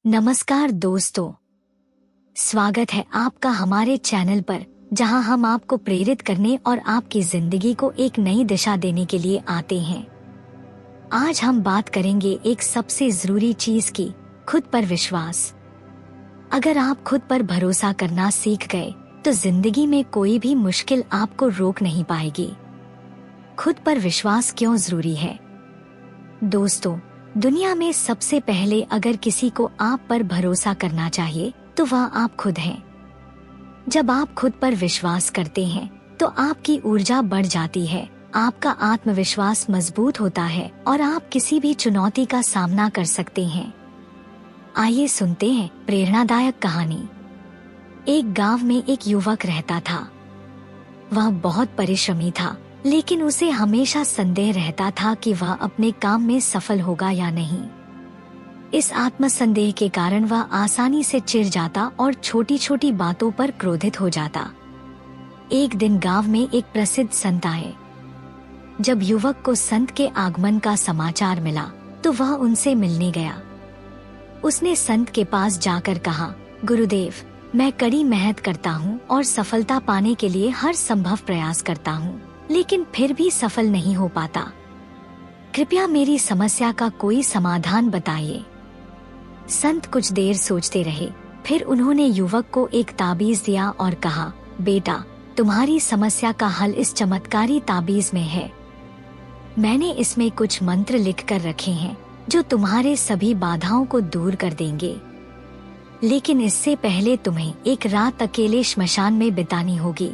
नमस्कार दोस्तों, स्वागत है आपका हमारे चैनल पर, जहां हम आपको प्रेरित करने और आपकी जिंदगी को एक नई दिशा देने के लिए आते हैं। आज हम बात करेंगे एक सबसे जरूरी चीज की, खुद पर विश्वास। अगर आप खुद पर भरोसा करना सीख गए तो जिंदगी में कोई भी मुश्किल आपको रोक नहीं पाएगी। खुद पर विश्वास क्यों जरूरी है? दोस्तों, दुनिया में सबसे पहले अगर किसी को आप पर भरोसा करना चाहिए तो वह आप खुद हैं। जब आप खुद पर विश्वास करते हैं तो आपकी ऊर्जा बढ़ जाती है, आपका आत्मविश्वास मजबूत होता है और आप किसी भी चुनौती का सामना कर सकते हैं। आइए सुनते हैं प्रेरणादायक कहानी। एक गांव में एक युवक रहता था। वह बहुत परिश्रमी था, लेकिन उसे हमेशा संदेह रहता था कि वह अपने काम में सफल होगा या नहीं। इस आत्मसंदेह के कारण वह आसानी से चिढ़ जाता और छोटी छोटी बातों पर क्रोधित हो जाता। एक दिन गांव में एक प्रसिद्ध संत आए। जब युवक को संत के आगमन का समाचार मिला तो वह उनसे मिलने गया। उसने संत के पास जाकर कहा, गुरुदेव, मैं कड़ी मेहनत करता हूँ और सफलता पाने के लिए हर संभव प्रयास करता हूँ, लेकिन फिर भी सफल नहीं हो पाता। कृपया मेरी समस्या का कोई समाधान बताइए। संत कुछ देर सोचते रहे, फिर उन्होंने युवक को एक ताबीज दिया और कहा, बेटा, तुम्हारी समस्या का हल इस चमत्कारी ताबीज में है। मैंने इसमें कुछ मंत्र लिख कर रखे हैं जो तुम्हारे सभी बाधाओं को दूर कर देंगे। लेकिन इससे पहले तुम्हें एक रात अकेले श्मशान में बितानी होगी।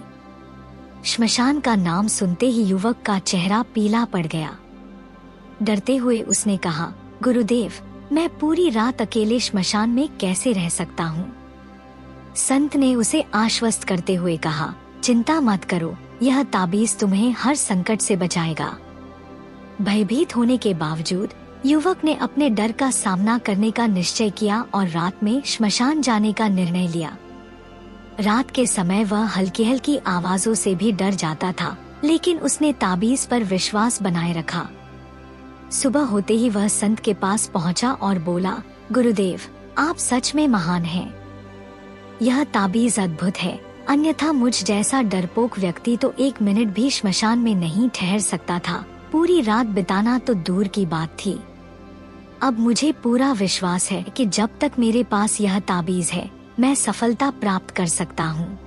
श्मशान का नाम सुनते ही युवक का चेहरा पीला पड़ गया। डरते हुए उसने कहा, गुरुदेव, मैं पूरी रात अकेले श्मशान में कैसे रह सकता हूँ? संत ने उसे आश्वस्त करते हुए कहा, चिंता मत करो, यह ताबीज तुम्हें हर संकट से बचाएगा। भयभीत होने के बावजूद युवक ने अपने डर का सामना करने का निश्चय किया और रात में श्मशान जाने का निर्णय लिया। रात के समय वह हल्की हल्की आवाजों से भी डर जाता था, लेकिन उसने ताबीज पर विश्वास बनाए रखा। सुबह होते ही वह संत के पास पहुंचा और बोला, गुरुदेव, आप सच में महान हैं। यह ताबीज अद्भुत है, अन्यथा मुझ जैसा डरपोक व्यक्ति तो एक मिनट भी श्मशान में नहीं ठहर सकता था। पूरी रात बिताना तो दूर की बात थी। अब मुझे पूरा विश्वास है कि जब तक मेरे पास यह ताबीज है, मैं सफलता प्राप्त कर सकता हूँ।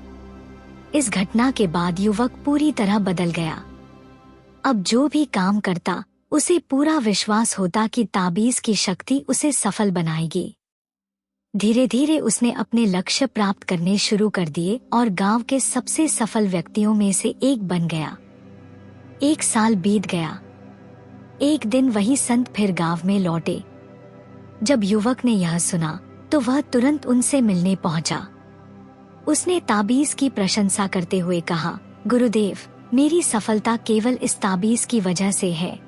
इस घटना के बाद युवक पूरी तरह बदल गया। अब जो भी काम करता, उसे पूरा विश्वास होता कि ताबीज की शक्ति उसे सफल बनाएगी। धीरे धीरे उसने अपने लक्ष्य प्राप्त करने शुरू कर दिए और गांव के सबसे सफल व्यक्तियों में से एक बन गया। एक साल बीत गया। एक दिन वही संत फिर गांव में लौटे। जब युवक ने यह सुना तो वह तुरंत उनसे मिलने पहुंचा। उसने ताबीज की प्रशंसा करते हुए कहा, गुरुदेव, मेरी सफलता केवल इस ताबीज की वजह से है।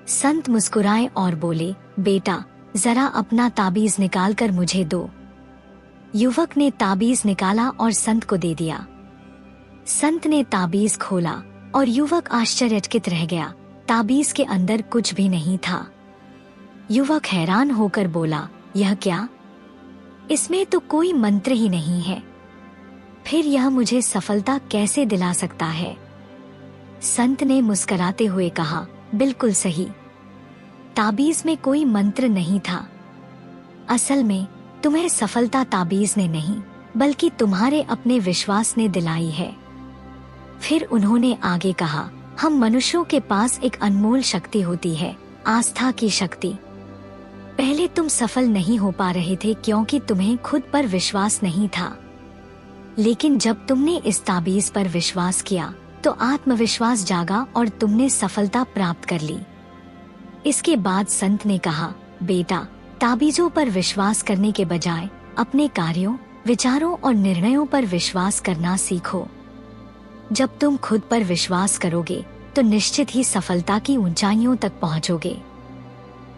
संत मुस्कुराए और बोले, बेटा, जरा अपना ताबीज निकाल कर मुझे दो। युवक ने ताबीज निकाला और संत को दे दिया। संत ने ताबीज खोला और युवक आश्चर्यचकित रह गया। ताबीज के अंदर कुछ भी नहीं था। युवक हैरान होकर बोला, यह क्या? इसमें तो कोई मंत्र ही नहीं है। फिर यह मुझे सफलता कैसे दिला सकता है? संत ने मुस्कुराते हुए कहा, बिल्कुल सही, ताबीज में कोई मंत्र नहीं था। असल में तुम्हें सफलता ताबीज ने नहीं, बल्कि तुम्हारे अपने विश्वास ने दिलाई है। फिर उन्होंने आगे कहा, हम मनुष्यों के पास एक अनमोल शक्ति होती है, आस्था की शक्ति। पहले तुम सफल नहीं हो पा रहे थे क्योंकि तुम्हें खुद पर विश्वास नहीं था, लेकिन जब तुमने इस ताबीज पर विश्वास किया तो आत्मविश्वास जागा और तुमने सफलता प्राप्त कर ली। इसके बाद संत ने कहा, बेटा, ताबीजों पर विश्वास करने के बजाय अपने कार्यों, विचारों और निर्णयों पर विश्वास करना सीखो। जब तुम खुद पर विश्वास करोगे तो निश्चित ही सफलता की ऊंचाइयों तक पहुंचोगे।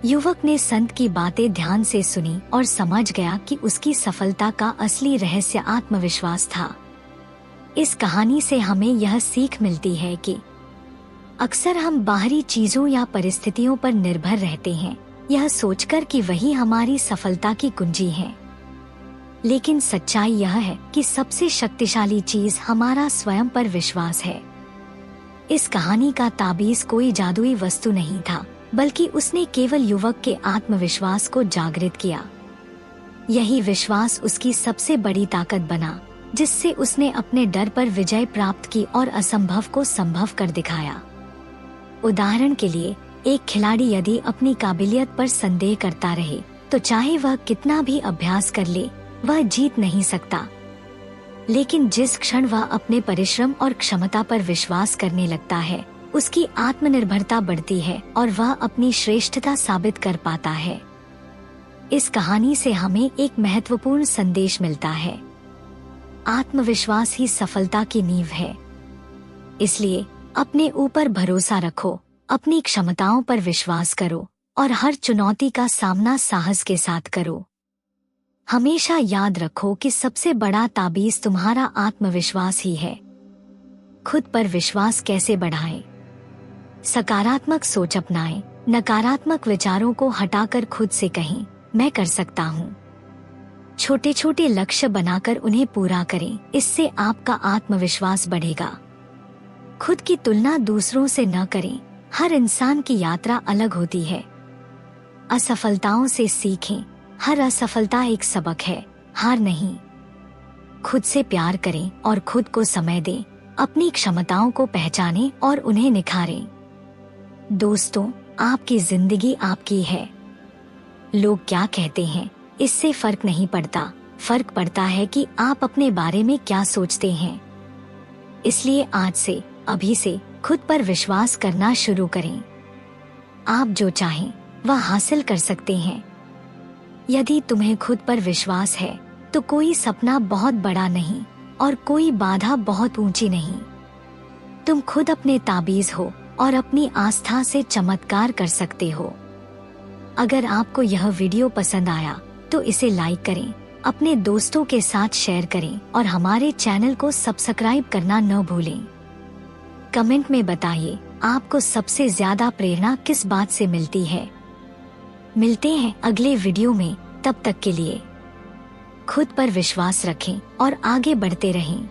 युवक ने संत की बातें ध्यान से सुनी और समझ गया कि उसकी सफलता का असली रहस्य आत्मविश्वास था। इस कहानी से हमें यह सीख मिलती है कि अक्सर हम बाहरी चीजों या परिस्थितियों पर निर्भर रहते हैं, यह सोचकर कि वही हमारी सफलता की कुंजी है। लेकिन सच्चाई यह है कि सबसे शक्तिशाली चीज हमारा स्वयं पर विश्वास है। इस कहानी का ताबीज कोई जादुई वस्तु नहीं था, बल्कि उसने केवल युवक के आत्मविश्वास को जागृत किया। यही विश्वास उसकी सबसे बड़ी ताकत बना, जिससे उसने अपने डर पर विजय प्राप्त की और असंभव को संभव कर दिखाया। उदाहरण के लिए, एक खिलाड़ी यदि अपनी काबिलियत पर संदेह करता रहे, तो चाहे वह कितना भी अभ्यास कर ले, वह जीत नहीं सकता। लेकिन जिस क्षण वह अपने परिश्रम और क्षमता पर विश्वास करने लगता है, उसकी आत्मनिर्भरता बढ़ती है और वह अपनी श्रेष्ठता साबित कर पाता है। इस कहानी से हमें एक महत्वपूर्ण संदेश मिलता है। आत्मविश्वास ही सफलता की नींव है। इसलिए अपने ऊपर भरोसा रखो, अपनी क्षमताओं पर विश्वास करो और हर चुनौती का सामना साहस के साथ करो। हमेशा याद रखो कि सबसे बड़ा ताबीज तुम्हारा आत्मविश्वास ही है। खुद पर विश्वास कैसे बढ़ाएं? सकारात्मक सोच अपनाएं, नकारात्मक विचारों को हटाकर खुद से कहें, मैं कर सकता हूँ। छोटे छोटे लक्ष्य बनाकर उन्हें पूरा करें, इससे आपका आत्मविश्वास बढ़ेगा। खुद की तुलना दूसरों से न करें, हर इंसान की यात्रा अलग होती है। असफलताओं से सीखें, हर असफलता एक सबक है, हार नहीं। खुद से प्यार करें और खुद को समय दें, अपनी क्षमताओं को पहचानें और उन्हें निखारें। दोस्तों, आपकी जिंदगी आपकी है। लोग क्या कहते हैं, इससे फर्क नहीं पड़ता। फर्क पड़ता है कि आप अपने बारे में क्या सोचते हैं। इसलिए आज से, अभी से खुद पर विश्वास करना शुरू करें। आप जो चाहें वह हासिल कर सकते हैं। यदि तुम्हें खुद पर विश्वास है, तो कोई सपना बहुत बड़ा नहीं और कोई बाधा बहुत ऊंची नहीं। तुम खुद अपने ताबीज हो और अपनी आस्था से चमत्कार कर सकते हो। अगर आपको यह वीडियो पसंद आया तो इसे लाइक करें, अपने दोस्तों के साथ शेयर करें और हमारे चैनल को सब्सक्राइब करना न भूलें। कमेंट में बताइए आपको सबसे ज्यादा प्रेरणा किस बात से मिलती है। मिलते हैं अगले वीडियो में, तब तक के लिए खुद पर विश्वास रखें और आगे बढ़ते रहें।